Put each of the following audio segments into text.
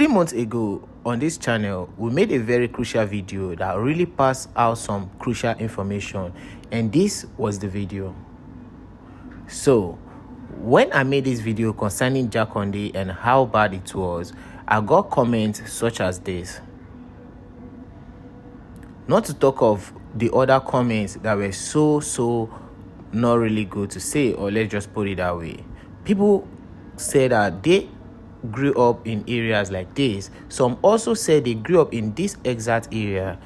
3 months ago on this channel, we made a very crucial video that really passed out some crucial information, and this was the video. So when I made this video concerning Jakande and how bad it was, I got comments such as this. Not to talk of the other comments that were so not really good to say, or let's just put it that way. People said that they grew up in areas like this. Some also said they grew up in this exact area,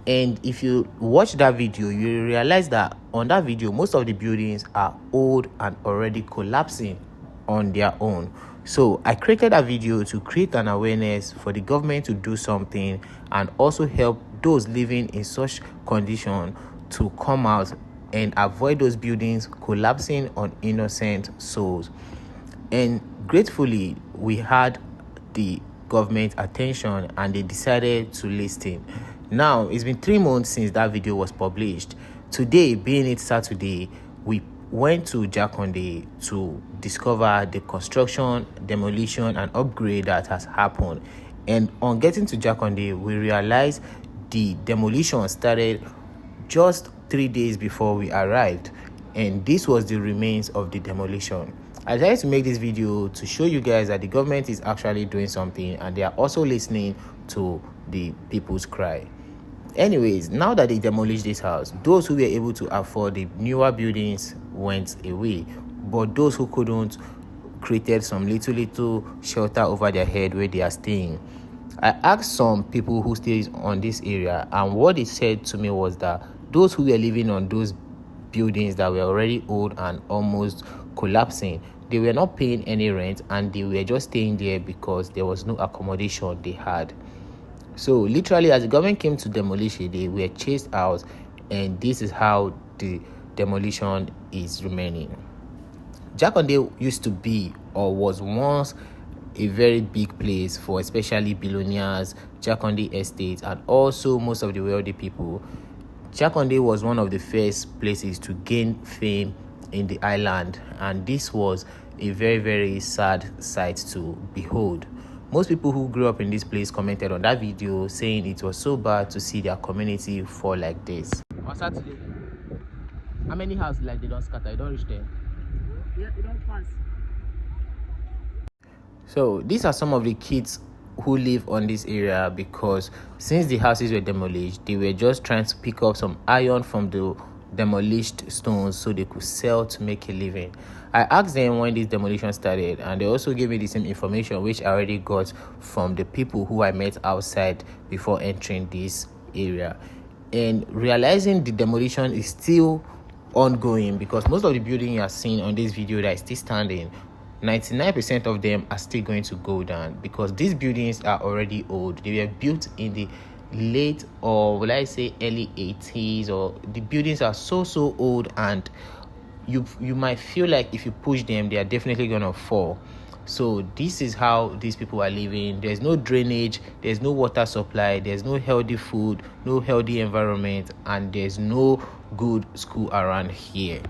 and if you watch that video, you realize that on that video most of the buildings are old and already collapsing on their own. So I created a video to create an awareness for the government to do something and also help those living in such condition to come out and avoid those buildings collapsing on innocent souls. And gratefully, we had the government attention and they decided to listen. Now, it's been 3 months since that video was published. Today, being it Saturday, we went to Jakande to discover the construction, demolition, and upgrade that has happened. And on getting to Jakande, we realized the demolition started just 3 days before we arrived, and this was the remains of the demolition. I decided to make this video to show you guys that the government is actually doing something and they are also listening to the people's cry. Anyways, now that they demolished this house, those who were able to afford the newer buildings went away, but those who couldn't created some little shelter over their head where they are staying. I asked some people who stay on this area, and what they said to me was that those who were living on those buildings that were already old and almost collapsing, they were not paying any rent and they were just staying there because there was no accommodation they had. So literally, as the government came to demolition, they were chased out, and this is how the demolition is remaining. Jakande used to be, or was once, a very big place for especially billionaires, Jakande estates, and also most of the wealthy people. Jakande was one of the first places to gain fame in the island, and this was a very sad sight to behold. Most people who grew up in this place commented on that video saying it was so bad to see their community fall like this. On Saturday, how many houses like they don't scatter, you don't reach there? Yeah, you don't pass. So these are some of the kids who live on this area, because since the houses were demolished, they were just trying to pick up some iron from the demolished stones so they could sell to make a living. I asked them when this demolition started, and they also gave me the same information which I already got from the people who I met outside before entering this area. And realizing the demolition is still ongoing, because most of the buildings you are seeing on this video that is still standing, 99% of them are still going to go down, because these buildings are already old. They were built in the late, or will I say early 80s, or the buildings are so old, and you might feel like if you push them, they are definitely gonna fall. So this is how these people are living. There's no drainage, there's no water supply, there's no healthy food, no healthy environment, and there's no good school around here.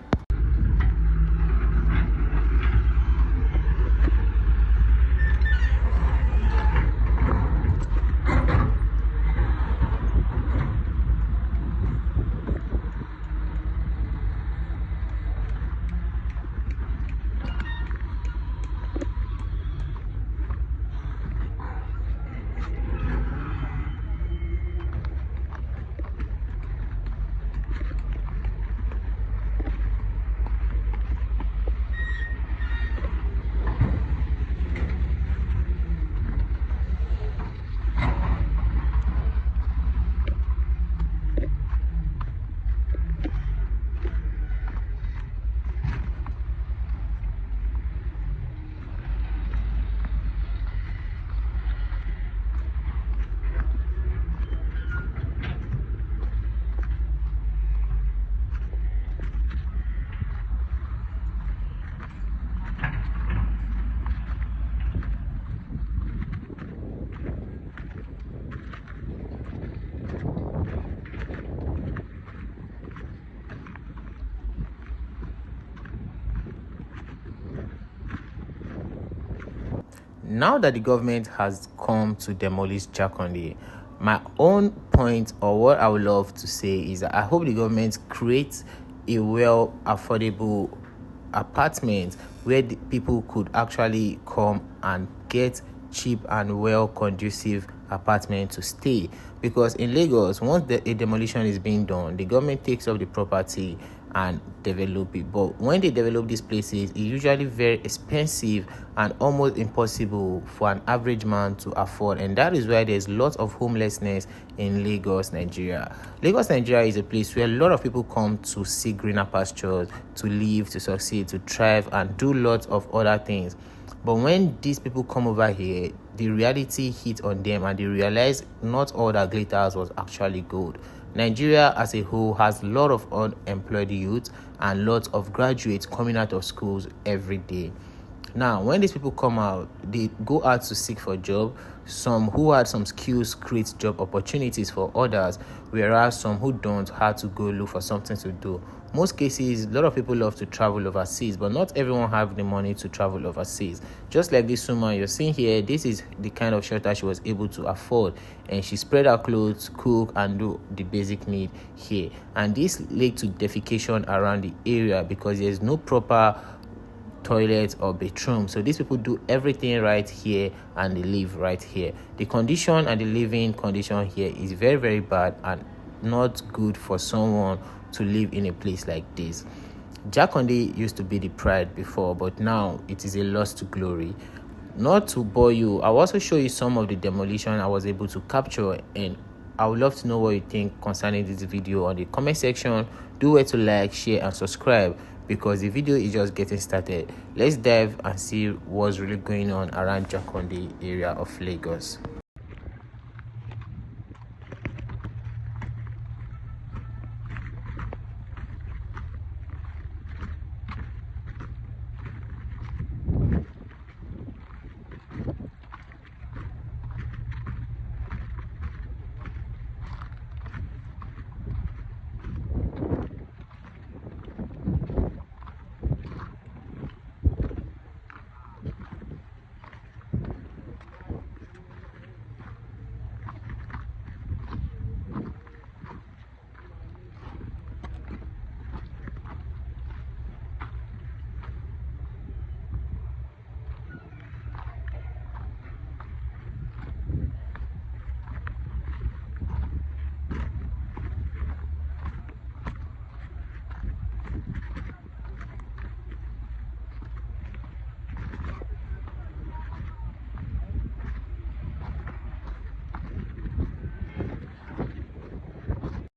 now that the government has come to demolish Jakande, my own point, or what I would love to say, is that I hope the government creates a well affordable apartment where the people could actually come and get cheap and well conducive apartment to stay. Because in Lagos, once a demolition is being done, the government takes up the property and develop it. But when they develop these places, it's usually very expensive and almost impossible for an average man to afford. And that is why there's lots of homelessness in Lagos, Nigeria. Lagos, Nigeria is a place where a lot of people come to see greener pastures, to live, to succeed, to thrive, and do lots of other things. But when these people come over here, the reality hit on them and they realize not all that glitters was actually gold. Nigeria as a whole has a lot of unemployed youth and lots of graduates coming out of schools every day. Now, when these people come out, they go out to seek for a job. Some who had some skills create job opportunities for others, whereas some who don't had to go look for something to do. Most cases, a lot of people love to travel overseas, but not everyone have the money to travel overseas. Just like this woman you're seeing here, this is the kind of shelter she was able to afford, and she spread her clothes, cook, and do the basic need here. And this led to defecation around the area because there's no proper toilet or bathroom. So these people do everything right here and they live right here. The condition and the living condition here is very, very bad and not good for someone to live in a place like this. Jakande used to be the pride before, but now it is a loss to glory. Not to bore you, I'll also show you some of the demolition I was able to capture, and I would love to know what you think concerning this video on the comment section. Do where to like, share, and subscribe, because the video is just getting started. Let's dive and see what's really going on around Jakande area of Lagos.